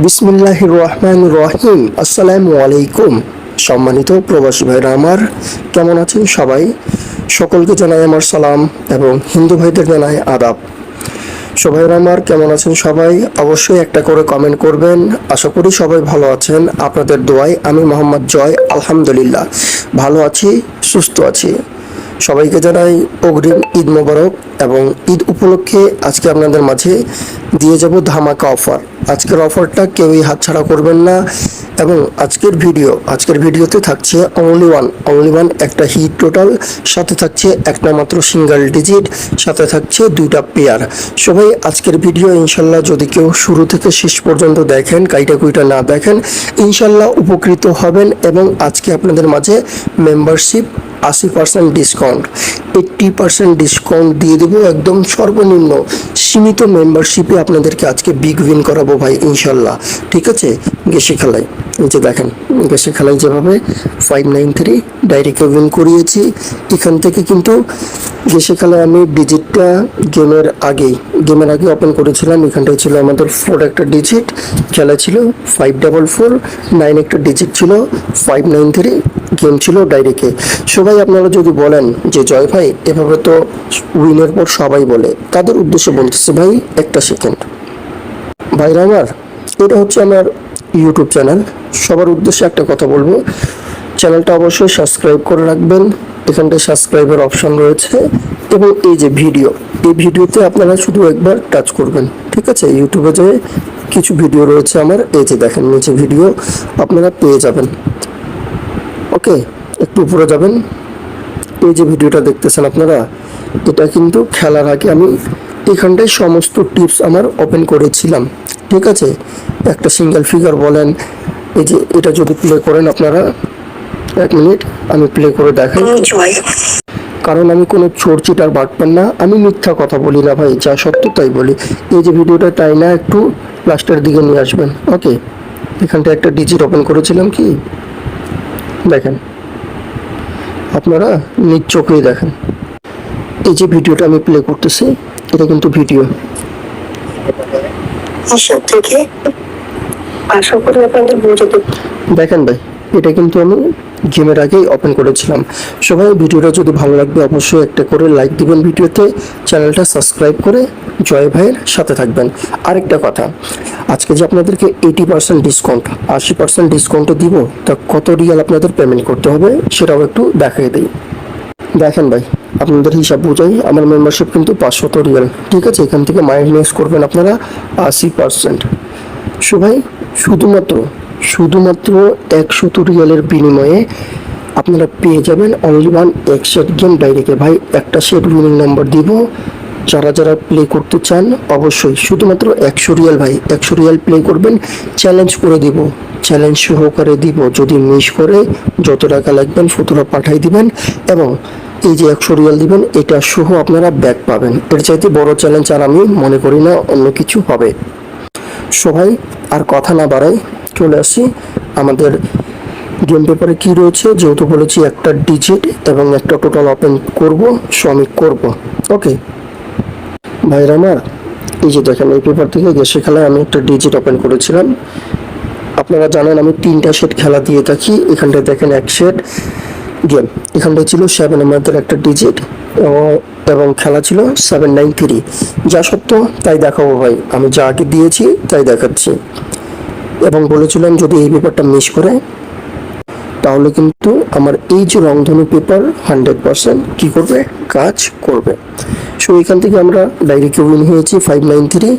বিসমিল্লাহির রহমানির রহিম। আসসালামু আলাইকুম। সম্মানিত প্রবাসী ভাইরা আমার, কেমন আছেন সবাই? সকলকে জানাই আমার সালাম এবং হিন্দু ভাইদের জানাই আদাব। সবাই আমার কেমন আছেন সবাই? অবশ্যই একটা করে কমেন্ট করবেন। আশা করি সবাই ভালো আছেন। আপনাদের দোয়ায় আমি মোহাম্মদ জয় আলহামদুলিল্লাহ ভালো আছি, সুস্থ আছি। সবাইকে জানাই অগ্রিম ঈদ মোবারক এবং ঈদ উপলক্ষে আজকে আপনাদের মাঝে দিয়ে যাব ধামাকা অফার। আজকের অফারটা কেউই হাতছাড়া করবেন না এবং আজকের ভিডিওতে থাকছে অনলি ওয়ান একটা হিট টোটাল, সাথে থাকছে একটা মাত্র সিঙ্গেল ডিজিট, সাথে থাকছে দুইটা পেয়ার। সবাই আজকের ভিডিও ইনশাল্লাহ যদি কেউ শুরু থেকে শেষ পর্যন্ত দেখেন, কাইটা কুইটা না দেখেন, ইনশাল্লাহ উপকৃত হবেন। এবং আজকে আপনাদের মাঝে মেম্বারশিপ 80% ডিসকাউন্ট, 80% ডিসকাউন্ট দিয়ে দেবো একদম সর্বনিম্ন সীমিত মেম্বারশিপে আপনাদেরকে আজকে বিগ উইন করাবো ভাই ইনশাল্লাহ। ঠিক আছে, গেসে খেলায় এই যে দেখেন, গেসে খেলায় যেভাবে 593 ডাইরেক্ট উইন করিয়েছি, এখান থেকে কিন্তু গেসে খেলায় আমি ডিজিটটা গেমের আগে ওপেন করেছিলাম। এখানটায় ছিল আমাদের 4 একটা ডিজিট, খেলা ছিল 544, 9 একটা ডিজিট ছিল 593, গেম ছিল ডাইরেক্টে। সবাই আপনারা যদি বলেন যে জয় ভাই এভাবে তো উইনের পর সবাই বলে, তাদের উদ্দেশ্যে বলতেছে ভাই একটা সেকেন্ড। ভাইরা আমার, এটা হচ্ছে আমার ইউটিউব চ্যানেল। সবার উদ্দেশ্যে একটা কথা বলবো, চ্যানেলটা অবশ্যই সাবস্ক্রাইব করে রাখবেন। এখানটায় সাবস্ক্রাইবের অপশন রয়েছে এবং এই যে এই ভিডিওতে আপনারা শুধু একবার টাচ করবেন। ঠিক আছে, ইউটিউবে যে কিছু ভিডিও রয়েছে আমার, এই যে দেখেন নিচে ভিডিও আপনারা পেয়ে যাবেন। ওকে, একটু উপরে যাবেন, এই যে ভিডিওটা দেখতেছেন আপনারা, এটা কিন্তু খেলার আগে আমি এখানটায় সমস্ত টিপস আমার ওপেন করেছিলাম। ঠিক আছে, একটা সিঙ্গেল ফিগার বলেন, এই যে এটা যদি প্লে করেন আপনারা, 1 মিনিট আমি প্লে করে দেখাই, কারণ আমি কোনো চোর চিটার বাটপার না, আমি মিথ্যা কথা বলি না ভাই, যা সত্য তাই বলি। এই যে ভিডিওটা তাই না, একটু লাস্টের দিকে নিয়ে আসবেন। ওকে, এখানটা একটা ডিজিট ওপেন করেছিলাম, কি দেখেন আপনারা নিজ চোখেই দেখেন। এই যে ভিডিওটা আমি প্লে করতেছি, এটা কিন্তু ভিডিও। আশা করি আপনাদের বুঝতে দেখেন ভাই, এটা কিন্তু আমি গেমের আগেই ওপেন করেছিলাম। সবাই ভিডিওটা যদি ভালো লাগবে অবশ্যই একটা করে লাইক দিবেন ভিডিওতে, চ্যানেলটা সাবস্ক্রাইব করে জয় ভাইয়ের সাথে থাকবেন। আরেকটা কথা, আজকে যে আপনাদেরকে 80% ডিসকাউন্ট, 80% ডিসকাউন্টে দিব, তা কত রিয়াল আপনাদের পেমেন্ট করতে হবে সেটাও একটু দেখিয়ে দিই। দেখেন ভাই, আপনাদের হিসাব বুঝাই, আমার মেম্বারশিপ কিন্তু 500 রিয়াল। ঠিক আছে, এখান থেকে মাইনাস করবেন আপনারা 80%। সবাই শুধুমাত্র 100 রিয়ালের বিনিময়ে আপনারা পেয়ে যাবেন অনলি ওয়ান এক সেট গেম ডাইরেক্টে। ভাই একটা সেট উইনিং নাম্বার দিব, যারা প্লে করতে চান অবশ্যই শুধুমাত্র 100 রিয়াল, ভাই 100 রিয়াল প্লে করবেন, চ্যালেঞ্জ করে দিব, চ্যালেঞ্জ সহকারে দিব। যদি মিস করে যত টাকা লাগবেন ফটোটা পাঠাই দিবেন এবং এই যে 100 রিয়াল দিবেন, এটা সহ আপনারা ব্যাক পাবেন। এর চাইতে বড় চ্যালেঞ্জ আর আমি মনে করি না অন্য কিছু হবে। সবাই আর কথা না বাড়াই, চলে আসি আমাদের গেম পেপারে কি রয়েছে। যেহেতু বলেছি একটা ডিজিট এবং একটা টোটাল ওপেন করব, সো আমি করব। ওকে ভাইরা আমার, এই যে দেখেন এই পেপার থেকে গেসে খেলায় আমি একটা ডিজিট ওপেন করেছিলাম। আপনারা জানেন আমি 3টা সেট খেলা দিয়ে থাকি। এখানটায় দেখেন এক সেট গেম, এখানটায় ছিল 7 আমাদের একটা ডিজিট এবং খেলা ছিল 793। যা সত্য তাই দেখাবো ভাই, আমি যা আগে দিয়েছি তাই দেখাচ্ছি। এবং বলেছিলাম যদি এই পেপারটা মিস করে তাহলে কিন্তু আমার এই যে রংধনু পেপার 100% কি করবে, কাজ করবে। সো এখান থেকে আমরা ডাইরেক্ট উইন হয়েছি 593।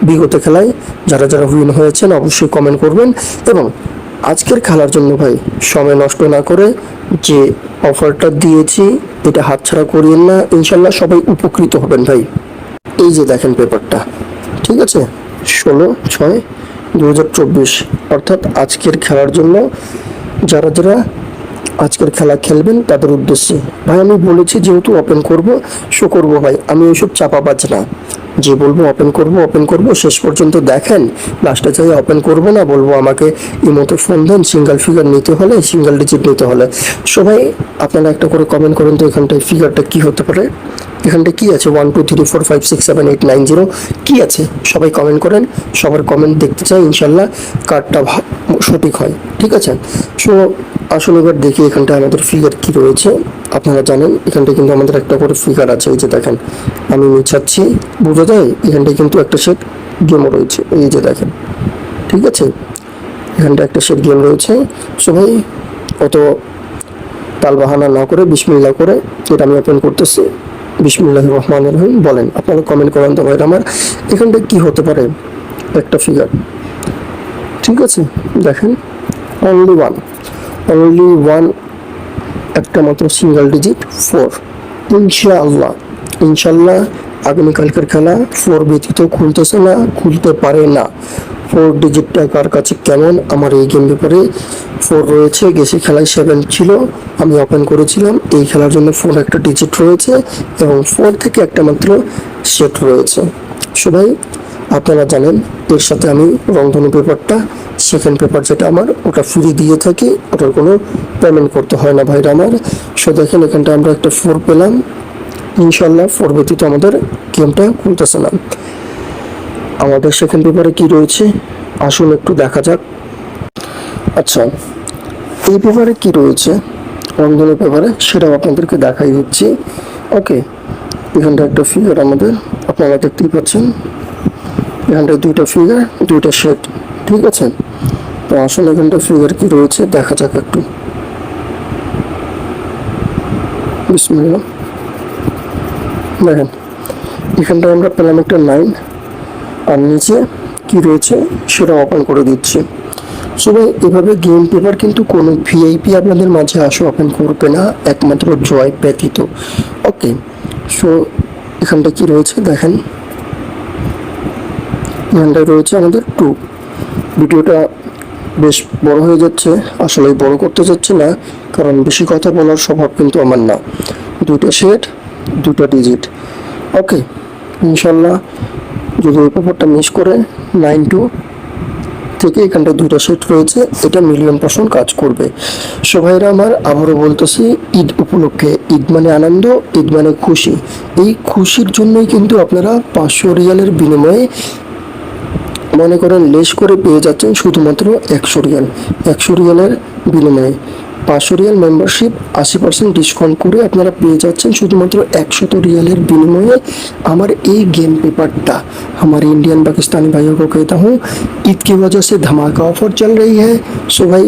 বিগত খেলায় যারা উইন হয়েছেন অবশ্যই কমেন্ট করবেন এবং আজকের খেলার জন্য ভাই সময় নষ্ট না করে যে অফারটা দিয়েছি এটা হাতছাড়া করিয়েন না, ইনশাল্লাহ সবাই উপকৃত হবেন ভাই। এই যে দেখেন পেপারটা, ঠিক আছে, 16/6/2024, অর্থাৎ আজকের খেলার জন্য যারা আজকের খেলা খেলবেন তাদের উদ্দেশ্যে। ভাই আমি বলেছি যেহেতু ওপেন করব, শো করবো ভাই, আমি ওইসব চাপাবাজ না, যে বলবো ওপেন করব শেষ পর্যন্ত দেখেন, লাস্টে চাই ওপেন করব না, বলবো আমাকে ইমোতে ফোন দেন, সিঙ্গেল ফিগার নিতে হলে, সিঙ্গেল ডিজিট নিতে হলে। সবাই আপনারা একটা করে কমেন্ট করেন তো এখানটায় ফিগারটা কি হতে পারে। এখানটা কি আছে 1 2 3 4 5 6 7 8 9 0 কি আছে সবাই কমেন্ট করেন, সবার কমেন্ট দেখতে চাই, ইনশাল্লাহ কার্ডটা সঠিক হয়। ঠিক আছে, সো আসলে এবার দেখি এখানটা আমাদের ফিগার কি রয়েছে। আপনারা জানেন এখানটা কিন্তু আমাদের একটা করে ফিগার আছে, এই যে দেখেন আমি মিছাচ্ছি বোঝা যায়, এখানটায় কিন্তু একটা সেট গেমও রয়েছে, এই যে দেখেন। ঠিক আছে, এখানটা একটা সেট গেম রয়েছে। সো ভাই অত তালবাহানা না করে বিসমিল্লাহ করে এটা আমি ওপেন করতেছি। বিসমিল্লাহির রহমানির রহিম। বলেন আপনারা কমেন্ট করেন তো ভাইরা আমার, এখানটা কি হতে পারে একটা ফিগার। ঠিক আছে, দেখেন অনলি ওয়ান, একটা মাত্র সিঙ্গেল ডিজিট 4। ইনশাআল্লাহ আগামীকালকের খেলা 4 ব্যতীত খুলতেছে না, খুলতে পারে না। 4 ডিজিটটা কার কাছে কেমন, আমার এই গেম ব্যাপারে 4 রয়েছে, গেছি খেলায় 7 ছিল, আমি ওপেন করেছিলাম। এই খেলার জন্য 4 একটা ডিজিট রয়েছে এবং 4 থেকে একটা মাত্র সেট রয়েছে। সবাই আপনারা জানেন এর সাথে আমি রংধনু পেপারটা, সেকেন্ড পেপার যেটা আমার, ওটা ফ্রি দিয়ে থাকি, ওটার কোনো পেমেন্ট করতে হয় না ভাইরা আমার। সো দেখেন এখানটা আমরা একটা 4 পেলাম। ইনশাল্লাহ 4 ব্যতীত আমাদের গেমটা খুলতেছে না। আমাদের সেকেন্ড পেপারে কি রয়েছে আসুন একটু দেখা যাক। আচ্ছা, এই পেপারে কি রয়েছে রংধনু পেপারে সেটাও আপনাদেরকে দেখাই দিচ্ছি। ওকে, এখানটা একটা ফিগার আমাদের আপনারা দেখতেই পাচ্ছেন, এখানটায় 2টা ফিগার 2টা সেট। ঠিক আছে, তো আসুন এখানটা ফিগার কি রয়েছে দেখা যাক একটু। বিসমিল্লাহ, দেখেন এখানটা আমরা পেলাম একটা 9, আর নিচে কি রয়েছে সেটা ওপেন করে দিচ্ছি। সবাই এভাবে গেম পেপার কিন্তু কোনো ভিআইপি আপনাদের মাঝে আসে ওপেন করবে না, একমাত্র জয় ব্যতীত। ওকে, সো এখানটা কি রয়েছে দেখেন, এখানটায় রয়েছে আমাদের 2। ভিডিওটা বেশ বড় হয়ে যাচ্ছে, আসলে বড় করতে যাচ্ছে না, কারণ বেশি কথা বলার স্বভাব কিন্তু আমার না। 2টা সেট 2টা ডিজিট। ওকে, ইনশাল্লাহ যদি ওই পেপারটা মিস করে 9-2 থেকে এখানটা 2টা সেট রয়েছে, এটা মিলিয়ন% কাজ করবে। সো ভাইরা আমার আবারও বলতেছি, ঈদ উপলক্ষে, ঈদ মানে আনন্দ, ঈদ মানে খুশি, এই খুশির জন্যই কিন্তু আপনারা 500 রিয়ালের বিনিময়ে মনে করেন লেস করে পেয়ে যাচ্ছেন শুধুমাত্র 100 রিয়াল। 100 রিয়ালের বিনিময়ে 500 রিয়াল মেম্বারশিপ 80% ডিসকাউন্ট করে আপনারা পেয়ে যাচ্ছেন শুধুমাত্র 100 रियल বিনিময়ে আমার এই गेम पेपर हमारे इंडियन पाकिस्तानी भाइयों को कहता हूँ, ईद की वजह से धमाका ऑफर चल रही है। सो भाई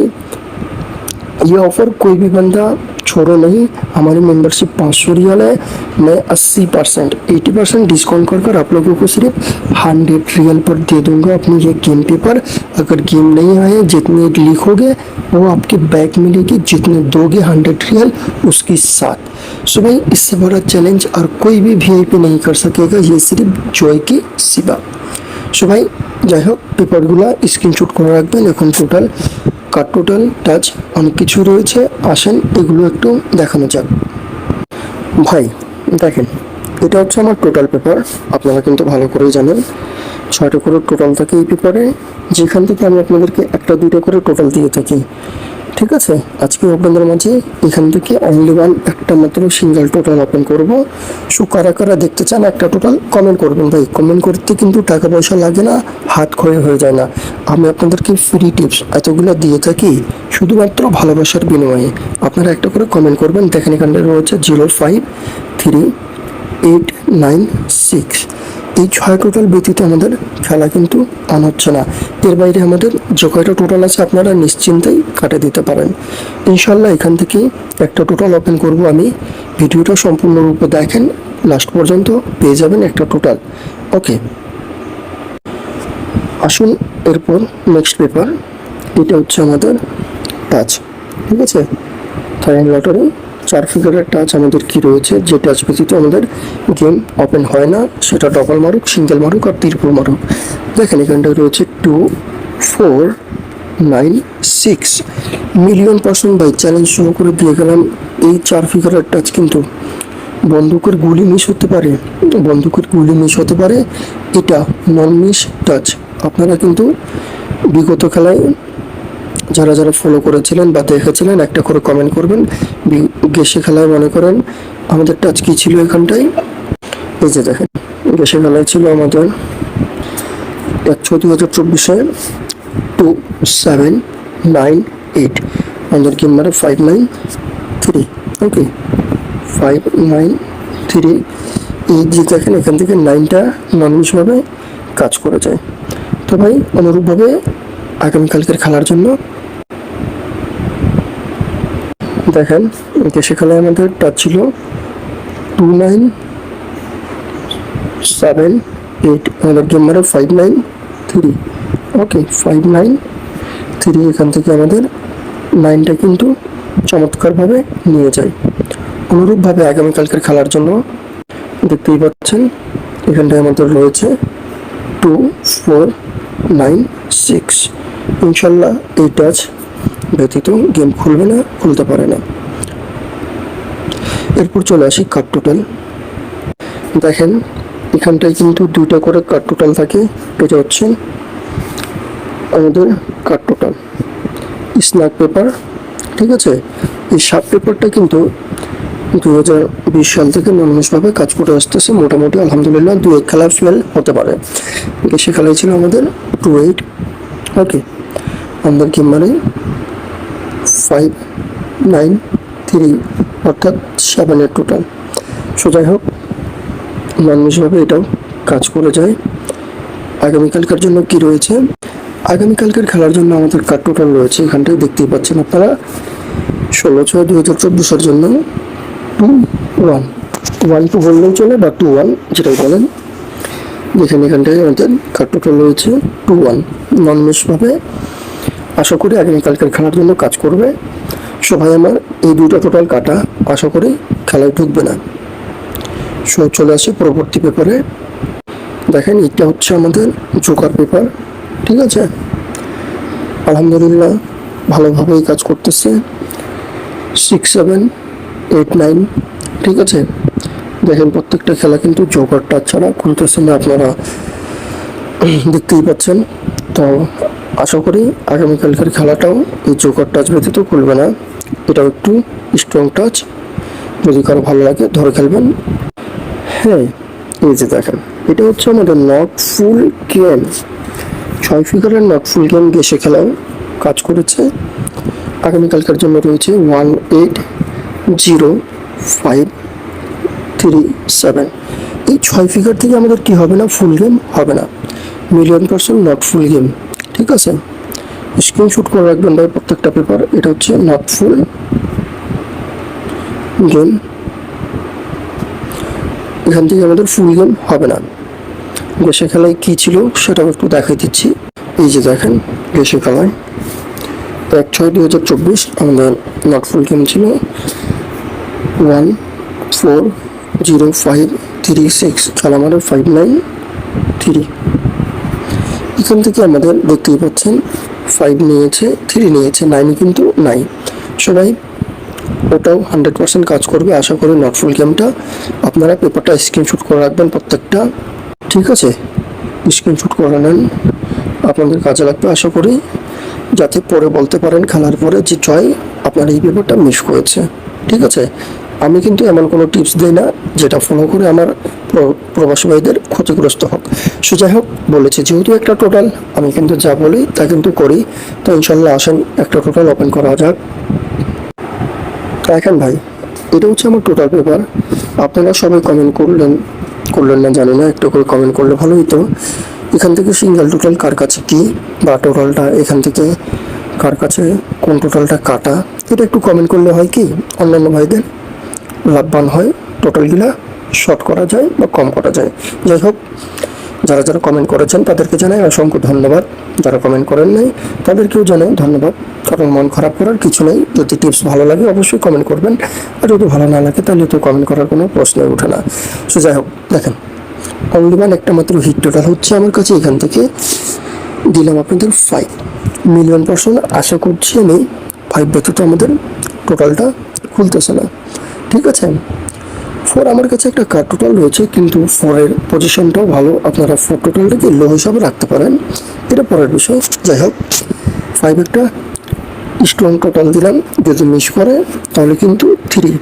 ये ऑफर कोई भी बंदा छोड़ो नहीं, हमारी मेंबरशिप 500 रियल है। मैं 80% डिस्काउंट कर आप लोगों को सिर्फ 100 रियल पर दे दूंगा अपनी ये गेम पेपर। अगर गेम नहीं आए जितने लिखोगे वो आपके बैग मिलेगी, जितने दोगे 100 रियल उसके साथ। सो भाई इससे बड़ा चैलेंज और कोई भी वीआईपी नहीं कर सकेगा, ये सिर्फ जॉय की सिवा। सो भाई যাই হোক পেপারগুলো স্ক্রিনশট করে রাখবেন। এখন টোটাল টাচ অনেক কিছু রয়েছে, আসেন এগুলো একটু দেখানো যাক। ভাই দেখেন এটা হচ্ছে আমার টোটাল পেপার, আপনারা কিন্তু ভালো করেই জানেন 6টা করে টোটাল থাকে এই পেপারে, যেখান থেকে আমি আপনাদেরকে 1-2টা করে টোটাল দিয়ে থাকি। ঠিক আছে, আজকে আপনাদের মাঝে এখান থেকে অনলি ওয়ান একটা মাত্র সিঙ্গেল টোটাল ওপেন করব। সো কারা কারা দেখতে চান একটা টোটাল কমেন্ট করবেন। ভাই কমেন্ট করতে কিন্তু টাকা পয়সা লাগে না, হাত ক্ষয় হয়ে যায় না। আমি আপনাদেরকে ফ্রি টিপস এতগুলো দিয়ে থাকি শুধুমাত্র ভালোবাসার বিনিময়ে। আপনারা একটা করে কমেন্ট করবেন। দেখেন এখানটা রয়েছে 053896। এই 6 টোটাল ব্যতীত আমাদের খেলা কিন্তু অন হচ্ছে না। এর বাইরে আমাদের যে কয়টা টোটাল আছে আপনারা নিশ্চিন্তেই কাটে দিতে পারেন। ইনশাল্লাহ এখান থেকে একটা টোটাল ওপেন করব আমি। ভিডিওটা সম্পূর্ণরূপে দেখেন, লাস্ট পর্যন্ত পেয়ে যাবেন একটা টোটাল। ওকে, আসুন এরপর নেক্সট পেপার, এটা হচ্ছে আমাদের টাচ। ঠিক আছে, থাইল্যান্ড লটারি 4 ফিগারের টাচ আমাদের কি রয়েছে, যে টাচ ব্যতীত আমাদের গেম ওপেন হয় না, সেটা ডবল মারুক, সিঙ্গেল মারুক আর ত্রিপুল মারুক। দেখেন এখানটায় রয়েছে 2496 মিলিয়ন% বাই চ্যালেঞ্জ শুরু করে দিয়ে গেলাম। এই 4 ফিগারের টাচ কিন্তু বন্দুকের গুলি মিস হতে পারে, এটা নন মিস টাচ। আপনারা কিন্তু বিগত খেলায় যারা ফলো করেছিলেন বা দেখেছিলেন একটা করে কমেন্ট করবেন। গেসে খেলায় মনে করেন আমাদের টাচ কি ছিল এখানটায় এই যে দেখেন, গ্যাসের খেলায় ছিল আমাদের 1/6/2024 2798, আমাদের গেম মানে 593। ওকে, 593। এই যে দেখেন এখান থেকে 9টা ননমিশভাবে কাজ করে যায়। তো ভাই অনুরূপভাবে আগামীকালকের খেলার জন্য দেখেন গ্যাসের খেলায় আমাদের টাচ ছিল 2978, আমাদের গেম মানে 593। ওকে, 593। এখান থেকে আমাদের 9টা কিন্তু চমৎকারভাবে নিয়ে যায়। অনুরূপভাবে আগামীকালকের খেলার জন্য দেখতেই পাচ্ছেন এখানটায় আমাদের রয়েছে 2496। ইনশাল্লাহ এই টাচ ব্যতীত গেম খুলবে না, খুলতে পারে না। এরপর চলে আসি কার্ড টোটাল। দেখেন এখানটায় কিন্তু 2টা করে কার্ড টোটাল থাকে। এটা হচ্ছে আমাদের কার্ড টোটাল স্ন্যাক পেপার। ঠিক আছে, এই সাব পেপারটা কিন্তু 2020 সাল থেকে ননমিশভাবে কাজ করে আসতেছে। মোটামুটি আলহামদুলিল্লাহ 2-1 খেলা ফেল হতে পারে। সে খেলায় ছিল আমাদের 28। ওকে, আমাদের গেম মানে 593, অর্থাৎ 7-এর টোটাল। সো যাই হোক, ননমিশভাবে এটাও কাজ করে যায়। আগামীকালকার জন্য কি রয়েছে? আগামীকালকের খেলার জন্য আমাদের কার্ড টোটাল রয়েছে এখানটায় দেখতেই পাচ্ছেন আপনারা। 16/6/2024 জন্য 2-1 বললেও চলে, বা 2-1 যেটাই বলেন। দেখেন এখানটায় আমাদের কার্ড টোটাল রয়েছে 2-1 ননমিশভাবে। আশা করি আগামীকালকের খেলার জন্য কাজ করবে। সবাই আমার এই 2টা টোটাল কাটা, আশা করি খেলায় ঢুকবে না। সো চলে আসি পরবর্তী পেপারে। দেখেন এটা হচ্ছে আমাদের জোকার পেপার। ঠিক আছে, আলহামদুলিল্লাহ ভালোভাবেই কাজ করতেছে। 6, 7, 8, 9। ঠিক আছে, দেখেন প্রত্যেকটা খেলা কিন্তু জোকার টাচ ছাড়া খুলতেছে না, আপনারা দেখতেই পাচ্ছেন। তো আশা করি আগামীকালকের খেলাটাও এই জোকার টাচ ব্যতীত খুলবে না। এটাও একটু স্ট্রং টাচ, যদি কারো ভালো লাগে ধরে খেলবেন। হ্যাঁ, এই যে দেখেন এটা হচ্ছে আমাদের নট ফুল গেম। 6 ফিগারের নট ফুল গেম গেসে খেলাও কাজ করেছে। আগামীকালকার জন্য রয়েছে 1805337। এই 6 ফিগার থেকে আমাদের কি হবে না, ফুল গেম হবে না, 1,000,000% নট ফুল গেম। ঠিক আছে, স্ক্রিনশট করে রাখবেন ভাই প্রত্যেকটা পেপার। এটা হচ্ছে নট ফুল গেম, এখান থেকে আমাদের ফুল গেম হবে না। গেসে খেলায় কি ছিল সেটাও একটু দেখাই দিচ্ছি। এই যে দেখেন গেসে খেলায় 1/6/2024 আমাদের নট ফুল গেম ছিল 1405336, খেলা আমাদের 593। এখান থেকে আমাদের দেখতেই পাচ্ছেন 5 নিয়েছে, 3 নিয়েছে, 9 কিন্তু নাই। সবাই ওটাও 100% কাজ করবে আশা করি। নট ফুল গেমটা আপনারা পেপারটা স্ক্রিনশট করে রাখবেন প্রত্যেকটা। ঠিক আছে, স্ক্রিনশট করে নেন, আপনাদের কাজে লাগবে আশা করি, যাতে পরে বলতে পারেন খেলার পরে যে জয় আপনার এই পেপারটা মিস করেছে। ঠিক আছে, আমি কিন্তু এমন কোনো টিপস দিই না যেটা ফলো করে আমার প্রবাসী ভাইদের ক্ষতিগ্রস্ত হোক। সো যাই হোক, বলেছি যেহেতু একটা টোটাল, আমি কিন্তু যা বলি তা কিন্তু করি। তো ইনশাল্লাহ আসেন একটা টোটাল ওপেন করা যাক। দেখেন ভাই, এটা হচ্ছে আমার টোটাল পেপার। আপনারা সবাই কমেন্ট করলেন না জানি না, একটু করে কমেন্ট করলে ভালো হতো। এখান থেকে সিঙ্গেল টোটাল কার কাছে কি, বা টোটালটা এখান থেকে কার কাছে কোন টোটালটা কাটা, এটা একটু কমেন্ট করলে হয় কি অন্যান্য ভাইদের লাভবান হয়, টোটালগুলা শর্ট করা যায় বা কম করা যায়। যাই হোক, যারা যারা কমেন্ট করেছেন তাদেরকে জানাই অসংখ্য ধন্যবাদ। যারা কমেন্ট করেন নাই তাদেরকেও জানাই ধন্যবাদ, কারণ মন খারাপ করার কিছু নেই। যদি টিপস ভালো লাগে অবশ্যই কমেন্ট করবেন, আর যদি ভালো না লাগে তাহলে তো কমেন্ট করার কোনো প্রশ্নই ওঠে না। সো যাই হোক, দেখেন অনলিমান একটা মাত্র হিট টোটাল হচ্ছে আমার কাছে। এখান থেকে দিলাম আপনাদের 5,000,000%। আশা করছি আমি 5 ব্যতীত আমাদের টোটালটা খুলতেছে না। ঠিক আছে, 4 আমার কাছে একটা কার্ড টোটাল রয়েছে, কিন্তু 4-এর পজিশনটাও ভালো। আপনারা 4 টোটালটাকে লো হিসাবে রাখতে পারেন, এটা পরের বিষয়। যাই হোক, 5 একটা স্ট্রং টোটাল দিলাম, যদি মিস করে তাহলে কিন্তু 3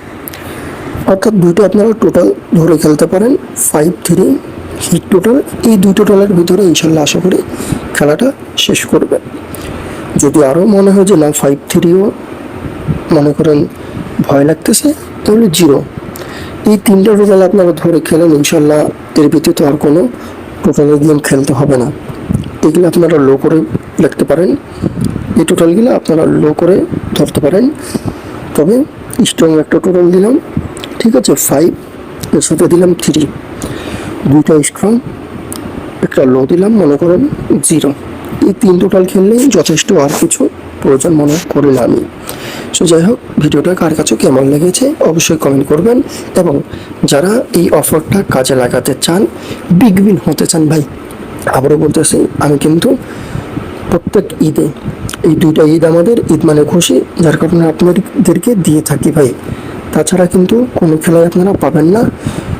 অর্থাৎ দুইটা আপনারা টোটাল ধরে খেলতে পারেন 5-3 হিট টোটাল। এই দুই টোটালের ভিতরে ইনশাল্লাহ আশা করি খেলাটা শেষ করবেন। যদি আরও মনে হয় যে না 5-3ও মনে করেন ভয় লাগতেছে, তাহলে 0। এই তিনটা টোটাল আপনারা ধরে খেলেন ইনশাল্লাহ, এর ভিতরে আর কোনো টোটালে গেম খেলতে হবে না। এগুলো আপনারা লো করে লিখতে পারেন, এই টোটালগুলো আপনারা লো করে ধরতে পারেন। তবে স্ট্রং একটা টোটাল দিলাম, ঠিক আছে 5, এর সাথে দিলাম 3, দুইটা স্ট্রং একটা লো দিলাম, মনে করেন 0। এই 3 টোটাল খেললেই যথেষ্ট, আর কিছু প্রয়োজন মনে করি না আমি। সো যাই হোক, ভিডিওটা কার কাছে কেমন লেগেছে অবশ্যই কমেন্ট করবেন। এবং যারা এই অফারটা কাজে লাগাতে চান, বিগ উইন হতে চান ভাই, আবারও বলতেছি, আমি কিন্তু প্রত্যেক ঈদে, এই দুইটা ঈদ আমাদের ঈদ মানে খুশি, যার কারণে আপনাদেরকে দিয়ে থাকি ভাই। তাছাড়া কিন্তু কোনো খেলায় আপনারা পাবেন না।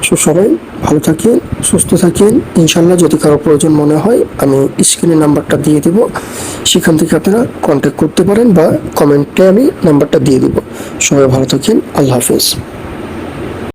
সো সবাই ভালো থাকেন, সুস্থ থাকেন। ইনশাল্লাহ যদি কারো প্রয়োজন মনে হয় আমি স্ক্রিনে নাম্বারটা দিয়ে দেবো, সেখান থেকে আপনারা কন্ট্যাক্ট করতে পারেন বা কমেন্টে আমি নাম্বারটা দিয়ে দেবো। সবাই ভালো থাকেন, আল্লাহ হাফেজ।